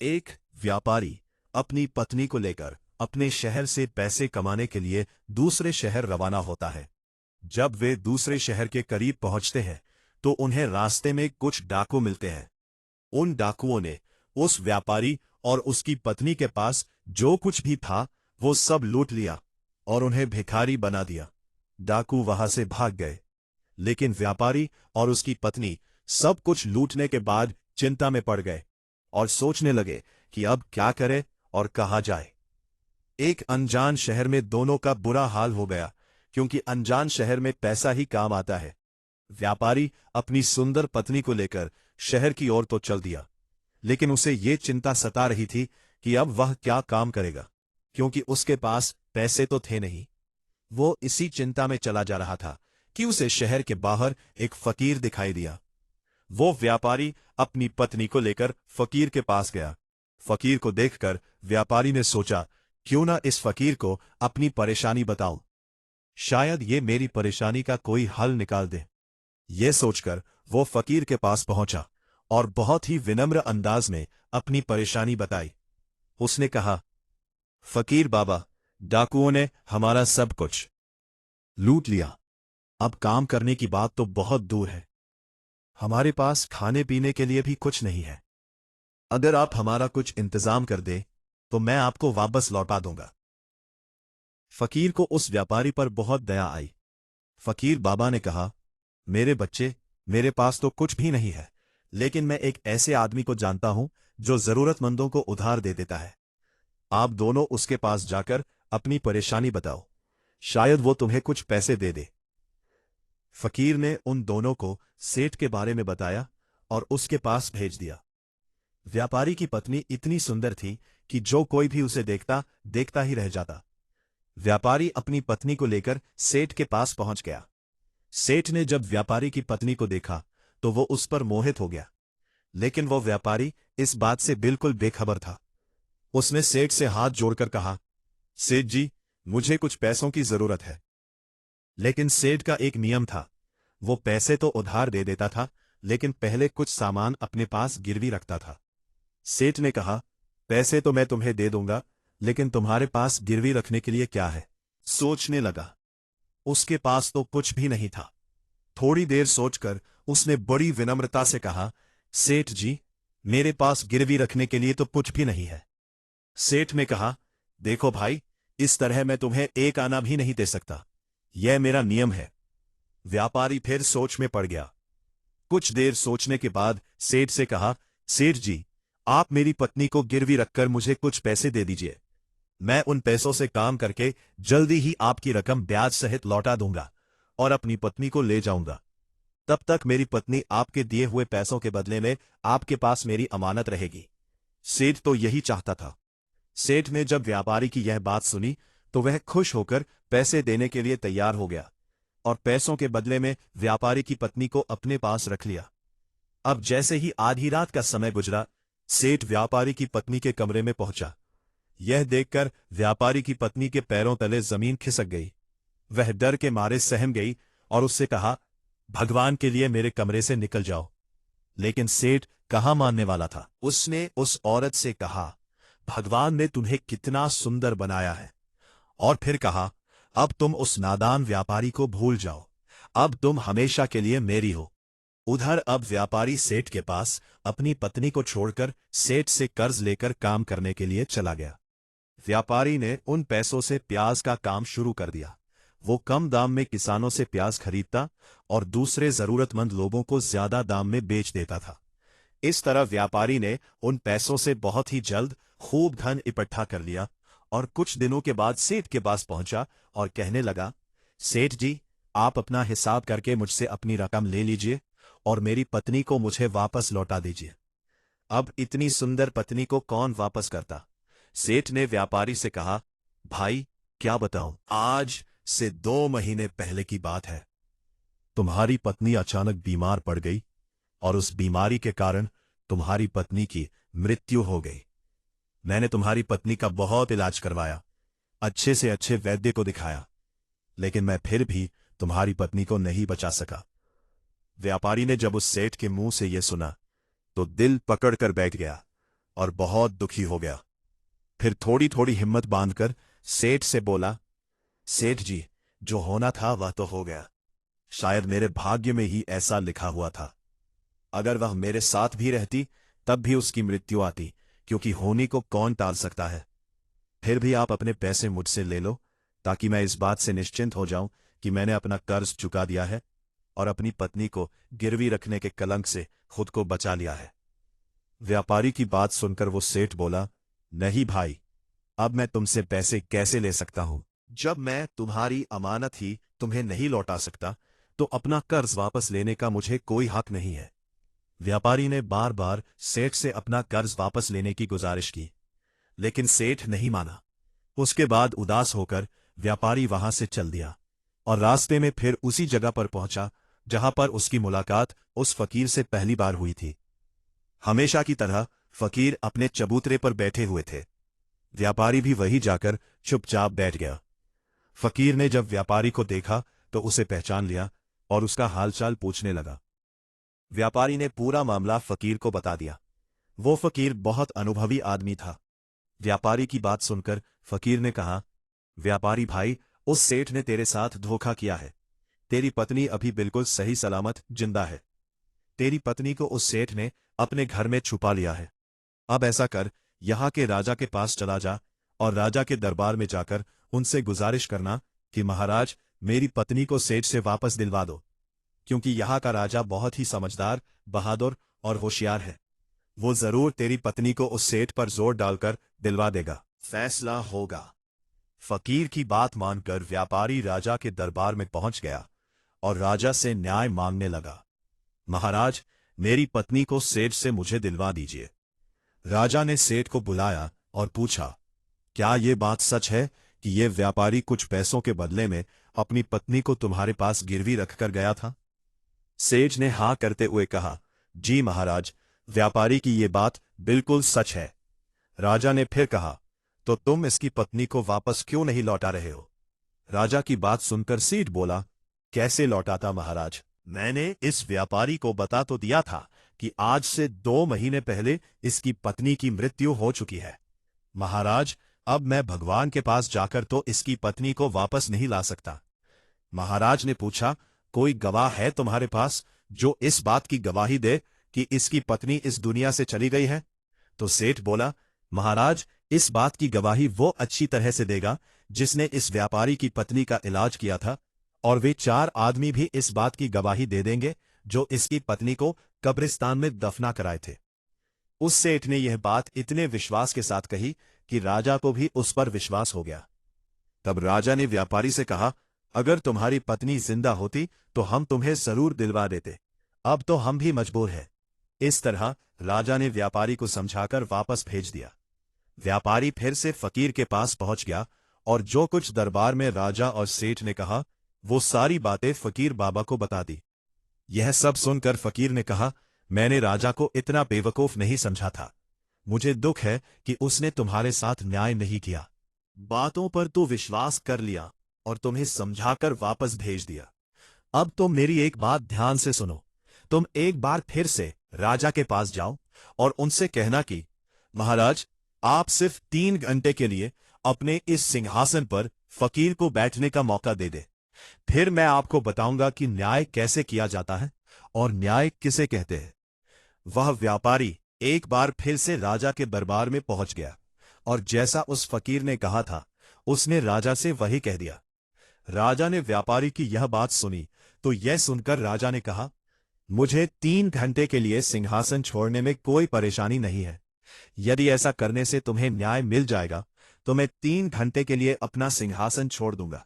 एक व्यापारी अपनी पत्नी को लेकर अपने शहर से पैसे कमाने के लिए दूसरे शहर रवाना होता है। जब वे दूसरे शहर के करीब पहुंचते हैं तो उन्हें रास्ते में कुछ डाकू मिलते हैं। उन डाकुओं ने उस व्यापारी और उसकी पत्नी के पास जो कुछ भी था वो सब लूट लिया और उन्हें भिखारी बना दिया। डाकू वहां से भाग गए, लेकिन व्यापारी और उसकी पत्नी सब कुछ लूटने के बाद चिंता में पड़ गए और सोचने लगे कि अब क्या करें और कहाँ जाए। एक अनजान शहर में दोनों का बुरा हाल हो गया, क्योंकि अनजान शहर में पैसा ही काम आता है। व्यापारी अपनी सुंदर पत्नी को लेकर शहर की ओर तो चल दिया, लेकिन उसे ये चिंता सता रही थी कि अब वह क्या काम करेगा, क्योंकि उसके पास पैसे तो थे नहीं। वो इसी चिंता में चला जा रहा था कि उसे शहर के बाहर एक फकीर दिखाई दिया। वो व्यापारी अपनी पत्नी को लेकर फकीर के पास गया। फकीर को देखकर व्यापारी ने सोचा, क्यों ना इस फकीर को अपनी परेशानी बताऊं, शायद ये मेरी परेशानी का कोई हल निकाल दे। ये सोचकर वो फकीर के पास पहुंचा और बहुत ही विनम्र अंदाज में अपनी परेशानी बताई। उसने कहा, फकीर बाबा, डाकुओं ने हमारा सब कुछ लूट लिया। अब काम करने की बात तो बहुत दूर है। हमारे पास खाने पीने के लिए भी कुछ नहीं है। अगर आप हमारा कुछ इंतजाम कर दें तो मैं आपको वापस लौटा दूंगा। फकीर को उस व्यापारी पर बहुत दया आई। फकीर बाबा ने कहा, मेरे बच्चे, मेरे पास तो कुछ भी नहीं है, लेकिन मैं एक ऐसे आदमी को जानता हूं जो जरूरतमंदों को उधार दे देता है। आप दोनों उसके पास जाकर अपनी परेशानी बताओ, शायद वो तुम्हें कुछ पैसे दे दे। फकीर ने उन दोनों को सेठ के बारे में बताया और उसके पास भेज दिया। व्यापारी की पत्नी इतनी सुंदर थी कि जो कोई भी उसे देखता देखता ही रह जाता। व्यापारी अपनी पत्नी को लेकर सेठ के पास पहुंच गया। सेठ ने जब व्यापारी की पत्नी को देखा तो वो उस पर मोहित हो गया, लेकिन वो व्यापारी इस बात से बिल्कुल बेखबर था। उसने सेठ से हाथ जोड़कर कहा, सेठ जी, मुझे कुछ पैसों की जरूरत है। लेकिन सेठ का एक नियम था, वो पैसे तो उधार दे देता था, लेकिन पहले कुछ सामान अपने पास गिरवी रखता था। सेठ ने कहा, पैसे तो मैं तुम्हें दे दूंगा, लेकिन तुम्हारे पास गिरवी रखने के लिए क्या है? सोचने लगा। उसके पास तो कुछ भी नहीं था। थोड़ी देर सोचकर उसने बड़ी विनम्रता से कहा, सेठ जी, मेरे पास गिरवी रखने के लिए तो कुछ भी नहीं है। सेठ ने कहा, देखो भाई, इस तरह मैं तुम्हें एक आना भी नहीं दे सकता, यह मेरा नियम है। व्यापारी फिर सोच में पड़ गया। कुछ देर सोचने के बाद सेठ से कहा, सेठ जी, आप मेरी पत्नी को गिरवी रखकर मुझे कुछ पैसे दे दीजिए। मैं उन पैसों से काम करके जल्दी ही आपकी रकम ब्याज सहित लौटा दूंगा और अपनी पत्नी को ले जाऊंगा। तब तक मेरी पत्नी आपके दिए हुए पैसों के बदले में आपके पास मेरी अमानत रहेगी। सेठ तो यही चाहता था। सेठ ने जब व्यापारी की यह बात सुनी तो वह खुश होकर पैसे देने के लिए तैयार हो गया और पैसों के बदले में व्यापारी की पत्नी को अपने पास रख लिया। अब जैसे ही आधी रात का समय गुजरा, सेठ व्यापारी की पत्नी के कमरे में पहुंचा। यह देखकर व्यापारी की पत्नी के पैरों तले जमीन खिसक गई। वह डर के मारे सहम गई और उससे कहा, भगवान के लिए मेरे कमरे से निकल जाओ। लेकिन सेठ कहाँ मानने वाला था। उसने उस औरत से कहा, भगवान ने तुम्हें कितना सुंदर बनाया है। और फिर कहा, अब तुम उस नादान व्यापारी को भूल जाओ, अब तुम हमेशा के लिए मेरी हो। उधर अब व्यापारी सेठ के पास अपनी पत्नी को छोड़कर सेठ से कर्ज लेकर काम करने के लिए चला गया। व्यापारी ने उन पैसों से प्याज का काम शुरू कर दिया। वो कम दाम में किसानों से प्याज खरीदता और दूसरे जरूरतमंद लोगों को ज्यादा दाम में बेच देता था। इस तरह व्यापारी ने उन पैसों से बहुत ही जल्द खूब धन इकट्ठा कर लिया और कुछ दिनों के बाद सेठ के पास पहुंचा और कहने लगा, सेठ जी, आप अपना हिसाब करके मुझसे अपनी रकम ले लीजिए और मेरी पत्नी को मुझे वापस लौटा दीजिए। अब इतनी सुंदर पत्नी को कौन वापस करता? सेठ ने व्यापारी से कहा, भाई, क्या बताऊं, आज से 2 महीने पहले की बात है। तुम्हारी पत्नी अचानक बीमार पड़ गई और उस बीमारी के कारण तुम्हारी पत्नी की मृत्यु हो गई। मैंने तुम्हारी पत्नी का बहुत इलाज करवाया, अच्छे से अच्छे वैद्य को दिखाया, लेकिन मैं फिर भी तुम्हारी पत्नी को नहीं बचा सका। व्यापारी ने जब उस सेठ के मुंह से यह सुना तो दिल पकड़कर बैठ गया और बहुत दुखी हो गया। फिर थोड़ी थोड़ी हिम्मत बांधकर सेठ से बोला, सेठ जी, जो होना था वह तो हो गया। शायद मेरे भाग्य में ही ऐसा लिखा हुआ था। अगर वह मेरे साथ भी रहती तब भी उसकी मृत्यु आती, क्योंकि होनी को कौन टाल सकता है। फिर भी आप अपने पैसे मुझसे ले लो, ताकि मैं इस बात से निश्चिंत हो जाऊं कि मैंने अपना कर्ज चुका दिया है और अपनी पत्नी को गिरवी रखने के कलंक से खुद को बचा लिया है। व्यापारी की बात सुनकर वो सेठ बोला, नहीं भाई, अब मैं तुमसे पैसे कैसे ले सकता हूं? जब मैं तुम्हारी अमानत ही तुम्हें नहीं लौटा सकता, तो अपना कर्ज वापस लेने का मुझे कोई हक नहीं है। व्यापारी ने बार बार सेठ से अपना कर्ज वापस लेने की गुजारिश की, लेकिन सेठ नहीं माना। उसके बाद उदास होकर व्यापारी वहां से चल दिया और रास्ते में फिर उसी जगह पर पहुंचा जहां पर उसकी मुलाकात उस फकीर से पहली बार हुई थी। हमेशा की तरह फकीर अपने चबूतरे पर बैठे हुए थे। व्यापारी भी वहीं जाकर चुपचाप बैठ गया। फकीर ने जब व्यापारी को देखा तो उसे पहचान लिया और उसका हालचाल पूछने लगा। व्यापारी ने पूरा मामला फकीर को बता दिया। वो फकीर बहुत अनुभवी आदमी था। व्यापारी की बात सुनकर फकीर ने कहा, व्यापारी भाई, उस सेठ ने तेरे साथ धोखा किया है। तेरी पत्नी अभी बिल्कुल सही सलामत जिंदा है। तेरी पत्नी को उस सेठ ने अपने घर में छुपा लिया है। अब ऐसा कर, यहाँ के राजा के पास चला जा और राजा के दरबार में जाकर उनसे गुजारिश करना कि महाराज, मेरी पत्नी को सेठ से वापस दिलवा दो, क्योंकि यहाँ का राजा बहुत ही समझदार, बहादुर और होशियार है। वो जरूर तेरी पत्नी को उस सेठ पर जोर डालकर दिलवा देगा। फैसला होगा। फकीर की बात मानकर व्यापारी राजा के दरबार में पहुंच गया और राजा से न्याय मांगने लगा। महाराज, मेरी पत्नी को सेठ से मुझे दिलवा दीजिए। राजा ने सेठ को बुलाया और पूछा, क्या ये बात सच है कि ये व्यापारी कुछ पैसों के बदले में अपनी पत्नी को तुम्हारे पास गिरवी रखकर गया था? सेठ ने हाँ करते हुए कहा, जी महाराज, व्यापारी की ये बात बिल्कुल सच है। राजा ने फिर कहा, तो तुम इसकी पत्नी को वापस क्यों नहीं लौटा रहे हो? राजा की बात सुनकर सेठ बोला, कैसे लौटाता महाराज? मैंने इस व्यापारी को बता तो दिया था कि आज से 2 महीने पहले इसकी पत्नी की मृत्यु हो चुकी है। महाराज, अब मैं भगवान के पास जाकर तो इसकी पत्नी को वापस नहीं ला सकता। महाराज ने पूछा, कोई गवाह है तुम्हारे पास जो इस बात की गवाही दे कि इसकी पत्नी इस दुनिया से चली गई है? तो सेठ बोला, महाराज, इस बात की गवाही वो अच्छी तरह से देगा जिसने इस व्यापारी की पत्नी का इलाज किया था, और वे 4 आदमी भी इस बात की गवाही दे देंगे जो इसकी पत्नी को कब्रिस्तान में दफना कराए थे। उस सेठ ने यह बात इतने विश्वास के साथ कही कि राजा को भी उस पर विश्वास हो गया। तब राजा ने व्यापारी से कहा, अगर तुम्हारी पत्नी जिंदा होती तो हम तुम्हें जरूर दिलवा देते। अब तो हम भी मजबूर हैं। इस तरह राजा ने व्यापारी को समझाकर वापस भेज दिया। व्यापारी फिर से फकीर के पास पहुंच गया और जो कुछ दरबार में राजा और सेठ ने कहा, वो सारी बातें फकीर बाबा को बता दी। यह सब सुनकर फकीर ने कहा, मैंने राजा को इतना बेवकूफ नहीं समझा था। मुझे दुख है कि उसने तुम्हारे साथ न्याय नहीं किया। बातों पर तो विश्वास कर लिया और तुम्हें समझाकर वापस भेज दिया। अब तुम मेरी एक बात ध्यान से सुनो। तुम एक बार फिर से राजा के पास जाओ और उनसे कहना कि महाराज, आप सिर्फ 3 घंटे के लिए अपने इस सिंहासन पर फकीर को बैठने का मौका दे दे। फिर मैं आपको बताऊंगा कि न्याय कैसे किया जाता है और न्याय किसे कहते हैं। वह व्यापारी एक बार फिर से राजा के दरबार में पहुंच गया और जैसा उस फकीर ने कहा था, उसने राजा से वही कह दिया। राजा ने व्यापारी की यह बात सुनी तो यह सुनकर राजा ने कहा, मुझे 3 घंटे के लिए सिंहासन छोड़ने में कोई परेशानी नहीं है। यदि ऐसा करने से तुम्हें न्याय मिल जाएगा तो मैं 3 घंटे के लिए अपना सिंहासन छोड़ दूंगा।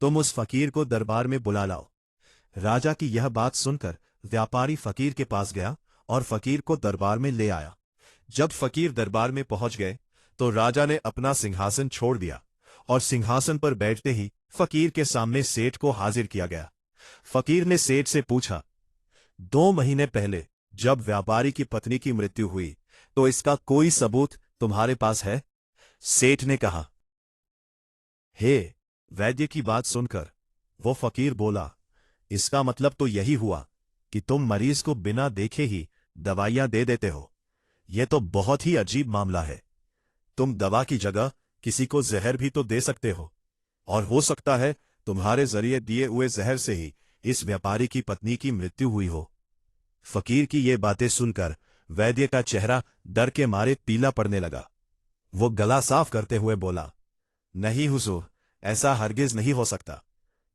तुम उस फकीर को दरबार में बुला लाओ। राजा की यह बात सुनकर व्यापारी फकीर के पास गया और फकीर को दरबार में ले आया। जब फकीर दरबार में पहुंच गए तो राजा ने अपना सिंहासन छोड़ दिया और सिंहासन पर बैठते ही फकीर के सामने सेठ को हाजिर किया गया। फकीर ने सेठ से पूछा, 2 महीने पहले जब व्यापारी की पत्नी की मृत्यु हुई तो इसका कोई सबूत तुम्हारे पास है? सेठ ने कहा, हे वैद्य की बात सुनकर वो फकीर बोला, इसका मतलब तो यही हुआ कि तुम मरीज को बिना देखे ही दवाइयां दे देते हो। यह तो बहुत ही अजीब मामला है। तुम दवा की जगह किसी को जहर भी तो दे सकते हो, और हो सकता है तुम्हारे जरिए दिए हुए जहर से ही इस व्यापारी की पत्नी की मृत्यु हुई हो। फकीर की ये बातें सुनकर वैद्य का चेहरा डर के मारे पीला पड़ने लगा। वो गला साफ करते हुए बोला, नहीं हुजूर, ऐसा हरगिज नहीं हो सकता।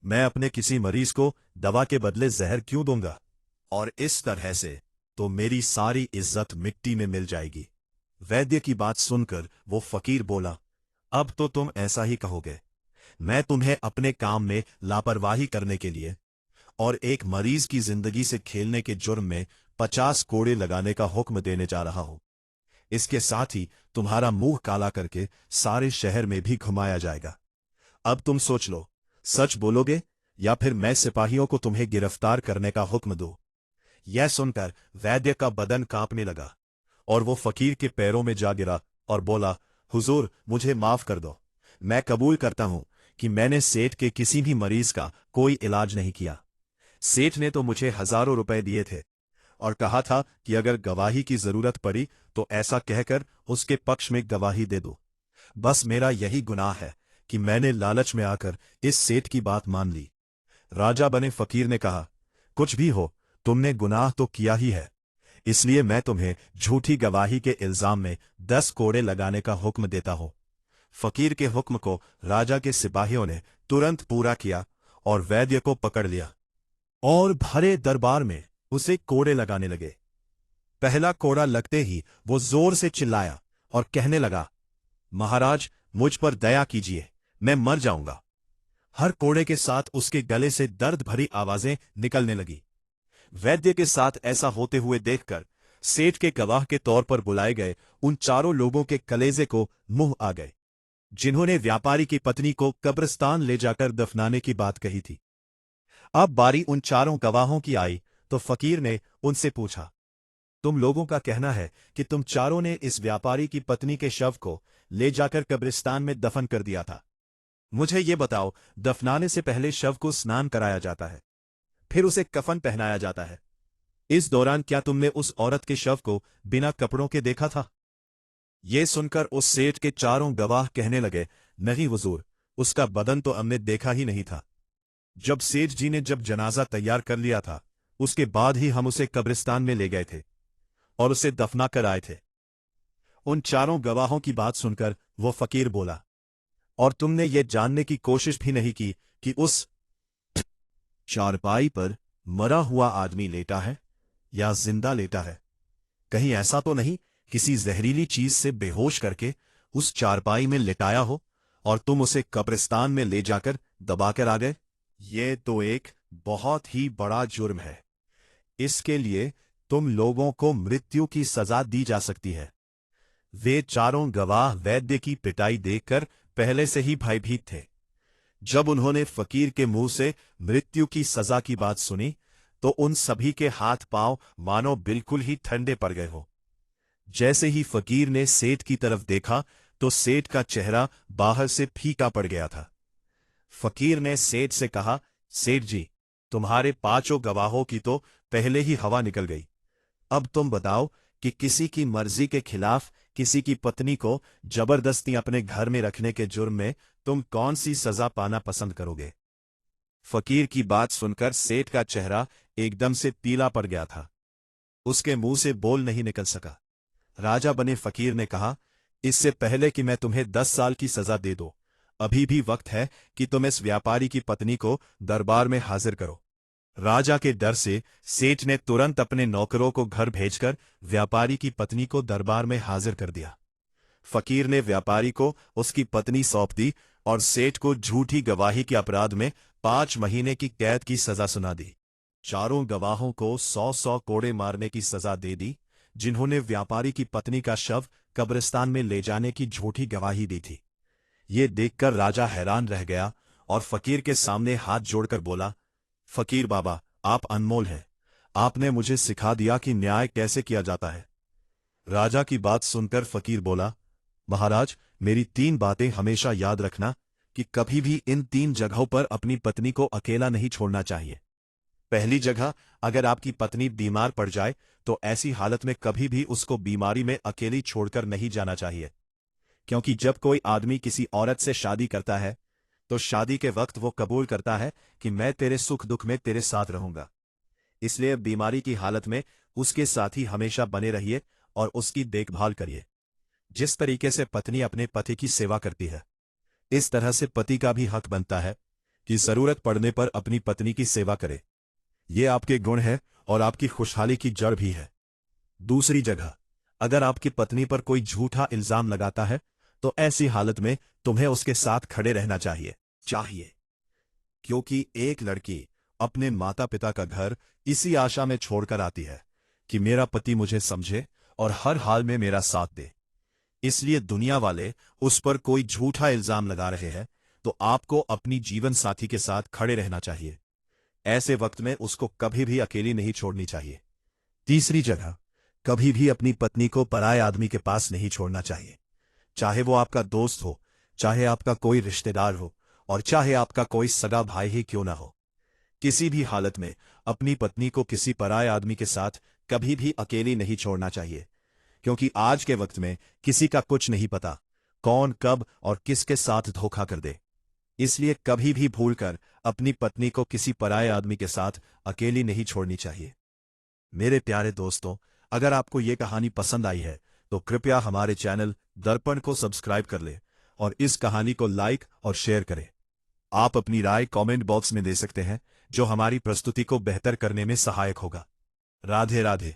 मैं अपने किसी मरीज को दवा के बदले जहर क्यों दूंगा? और इस तरह से तो मेरी सारी इज्जत मिट्टी में मिल जाएगी। वैद्य की बात सुनकर वो फकीर बोला, अब तो तुम ऐसा ही कहोगे। मैं तुम्हें अपने काम में लापरवाही करने के लिए और एक मरीज की जिंदगी से खेलने के जुर्म में 50 कोड़े लगाने का हुक्म देने जा रहा हूं। इसके साथ ही तुम्हारा मुंह काला करके सारे शहर में भी घुमाया जाएगा। अब तुम सोच लो, सच बोलोगे या फिर मैं सिपाहियों को तुम्हें गिरफ्तार करने का हुक्म दूं? यह सुनकर वैद्य का बदन कांपने लगा और वो फकीर के पैरों में जा गिरा और बोला, हुजूर, मुझे माफ कर दो। मैं कबूल करता हूं कि मैंने सेठ के किसी भी मरीज का कोई इलाज नहीं किया। सेठ ने तो मुझे हजारों रुपए दिए थे और कहा था कि अगर गवाही की जरूरत पड़ी तो ऐसा कहकर उसके पक्ष में गवाही दे दो। बस मेरा यही गुनाह है कि मैंने लालच में आकर इस सेठ की बात मान ली। राजा बने फकीर ने कहा, कुछ भी हो, तुमने गुनाह तो किया ही है, इसलिए मैं तुम्हें झूठी गवाही के इल्जाम में 10 कोड़े लगाने का हुक्म देता हूं। फकीर के हुक्म को राजा के सिपाहियों ने तुरंत पूरा किया और वैद्य को पकड़ लिया और भरे दरबार में उसे कोड़े लगाने लगे। पहला कोड़ा लगते ही वो जोर से चिल्लाया और कहने लगा, महाराज, मुझ पर दया कीजिए, मैं मर जाऊंगा। हर कोड़े के साथ उसके गले से दर्द भरी आवाजें निकलने लगी। वैद्य के साथ ऐसा होते हुए देखकर सेठ के गवाह के तौर पर बुलाए गए उन चारों लोगों के कलेजे को मुंह आ गए, जिन्होंने व्यापारी की पत्नी को कब्रिस्तान ले जाकर दफनाने की बात कही थी। अब बारी उन चारों गवाहों की आई तो फकीर ने उनसे पूछा, तुम लोगों का कहना है कि तुम चारों ने इस व्यापारी की पत्नी के शव को ले जाकर कब्रिस्तान में दफन कर दिया था। मुझे ये बताओ, दफनाने से पहले शव को स्नान कराया जाता है, फिर उसे कफन पहनाया जाता है। इस दौरान क्या तुमने उस औरत के शव को बिना कपड़ों के देखा था? ये सुनकर उस सेठ के चारों गवाह कहने लगे, नहीं हुजूर, उसका बदन तो हमने देखा ही नहीं था। जब सेठ जी ने जब जनाजा तैयार कर लिया था, उसके बाद ही हम उसे कब्रिस्तान में ले गए थे और उसे दफना कर आए थे। उन चारों गवाहों की बात सुनकर वो फकीर बोला, और तुमने ये जानने की कोशिश भी नहीं की कि उस चारपाई पर मरा हुआ आदमी लेटा है या जिंदा लेटा है? कहीं ऐसा तो नहीं किसी जहरीली चीज से बेहोश करके उस चारपाई में लिटाया हो और तुम उसे कब्रिस्तान में ले जाकर दबाकर आ गए? ये तो एक बहुत ही बड़ा जुर्म है। इसके लिए तुम लोगों को मृत्यु की सजा दी जा सकती है। वे चारों गवाह वैद्य की पिटाई देखकर पहले से ही भयभीत थे। जब उन्होंने फकीर के मुंह से मृत्यु की सजा की बात सुनी तो उन सभी के हाथ पांव मानो बिल्कुल ही ठंडे पड़ गए हो। जैसे ही फकीर ने सेठ की तरफ देखा तो सेठ का चेहरा बाहर से फीका पड़ गया था। फकीर ने सेठ से कहा, सेठ जी, तुम्हारे 5 गवाहों की तो पहले ही हवा निकल गई। अब तुम बताओ कि किसी की मर्जी के खिलाफ किसी की पत्नी को जबरदस्ती अपने घर में रखने के जुर्म में तुम कौन सी सजा पाना पसंद करोगे? फकीर की बात सुनकर सेठ का चेहरा एकदम से पीला पड़ गया था। उसके मुंह से बोल नहीं निकल सका। राजा बने फकीर ने कहा, इससे पहले कि मैं तुम्हें 10 साल की सजा दे दूं, अभी भी वक्त है कि तुम इस व्यापारी की पत्नी को दरबार में हाजिर करो। राजा के डर से सेठ ने तुरंत अपने नौकरों को घर भेजकर व्यापारी की पत्नी को दरबार में हाजिर कर दिया। फकीर ने व्यापारी को उसकी पत्नी सौंप दी और सेठ को झूठी गवाही के अपराध में 5 महीने की कैद की सजा सुना दी। चारों गवाहों को 100-100 कोड़े मारने की सजा दे दी, जिन्होंने व्यापारी की पत्नी का शव कब्रिस्तान में ले जाने की झूठी गवाही दी थी। ये देखकर राजा हैरान रह गया और फकीर के सामने हाथ जोड़कर बोला, फकीर बाबा, आप अनमोल हैं। आपने मुझे सिखा दिया कि न्याय कैसे किया जाता है। राजा की बात सुनकर फकीर बोला, महाराज, मेरी 3 बातें हमेशा याद रखना कि कभी भी इन 3 जगहों पर अपनी पत्नी को अकेला नहीं छोड़ना चाहिए। पहली जगह, अगर आपकी पत्नी बीमार पड़ जाए तो ऐसी हालत में कभी भी उसको बीमारी में अकेली छोड़कर नहीं जाना चाहिए। क्योंकि जब कोई आदमी किसी औरत से शादी करता है तो शादी के वक्त वो कबूल करता है कि मैं तेरे सुख दुख में तेरे साथ रहूंगा। इसलिए बीमारी की हालत में उसके साथ ही हमेशा बने रहिए और उसकी देखभाल करिए। जिस तरीके से पत्नी अपने पति की सेवा करती है, इस तरह से पति का भी हक बनता है कि जरूरत पड़ने पर अपनी पत्नी की सेवा करे। ये आपके गुण है और आपकी खुशहाली की जड़ भी है। दूसरी जगह, अगर आपकी पत्नी पर कोई झूठा इल्जाम लगाता है तो ऐसी हालत में तुम्हें उसके साथ खड़े रहना चाहिए। क्योंकि एक लड़की अपने माता पिता का घर इसी आशा में छोड़कर आती है कि मेरा पति मुझे समझे और हर हाल में मेरा साथ दे। इसलिए दुनिया वाले उस पर कोई झूठा इल्जाम लगा रहे हैं तो आपको अपनी जीवन साथी के साथ खड़े रहना चाहिए। ऐसे वक्त में उसको कभी भी अकेली नहीं छोड़नी चाहिए। तीसरी जगह, कभी भी अपनी पत्नी को पराये आदमी के पास नहीं छोड़ना चाहिए। चाहे वो आपका दोस्त हो, चाहे आपका कोई रिश्तेदार हो और चाहे आपका कोई सगा भाई ही क्यों ना हो, किसी भी हालत में अपनी पत्नी को किसी पराये आदमी के साथ कभी भी अकेली नहीं छोड़ना चाहिए। क्योंकि आज के वक्त में किसी का कुछ नहीं पता, कौन कब और किसके साथ धोखा कर दे। इसलिए कभी भी भूलकर अपनी पत्नी को किसी पराये आदमी के साथ अकेली नहीं छोड़नी चाहिए। मेरे प्यारे दोस्तों, अगर आपको ये कहानी पसंद आई है तो कृपया हमारे चैनल दर्पण को सब्सक्राइब कर ले और इस कहानी को लाइक और शेयर करें। आप अपनी राय कमेंट बॉक्स में दे सकते हैं, जो हमारी प्रस्तुति को बेहतर करने में सहायक होगा। राधे राधे।